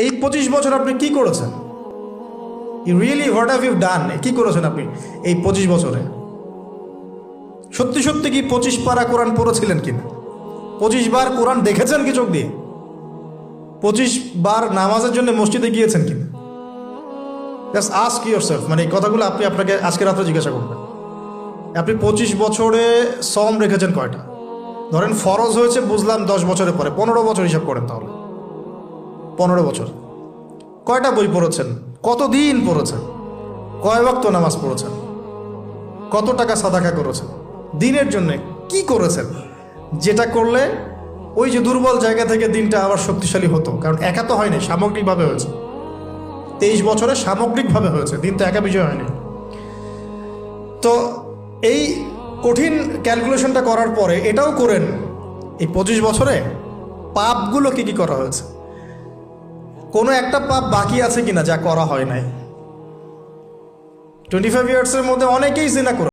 এই 25 বছর আপনি কি করেছেন? Really what have you done? কি করেছেন আপনি এই 25 বছরে? সত্যি সত্যি কি 25 পারা কোরআন পড়েছিলেন কিনা? 25 বার কোরআন দেখেছেন কি চোখ দিয়ে? 25 বার নামাজের জন্য মসজিদে গিয়েছেন কিনা? Just ask yourself. মানে এই কথাগুলো আপনি আপনাকে আজকে রাত্রে জিজ্ঞাসা করবেন। আপনি 25 বছরে সম রেখেছেন কয়টা? ধরেন ফরজ হয়েছে বুঝলাম 10 বছরের পরে, 15 বছর হিসাব করেন তাহলে। 15 বছর কয়টা বই পড়েছেন? কতদিন পড়েছেন? কয় ওয়াক্ত নামাজ পড়েছেন? কত টাকা সাদাকা করেছেন? দিনের জন্য কি করেছেন যেটা করলে ওই যে দুর্বল জায়গা থেকে দিনটা আবার শক্তিশালী হতো? কারণ একা তো হয়নি, সামগ্রিকভাবে হয়েছে। 23 বছরে সামগ্রিকভাবে হয়েছে, দিন তো একা বিষয় হয়নি। তো এই কঠিন ক্যালকুলেশনটা করার পরে এটাও করেন, এই 25 বছরে পাপগুলো কি কি করা হয়েছে, কোনো একটা পাপ বাকি আছে কিনা যা করা হয় নাই। 25 ইয়ার্সের মধ্যে অনেকেই জিনা করে।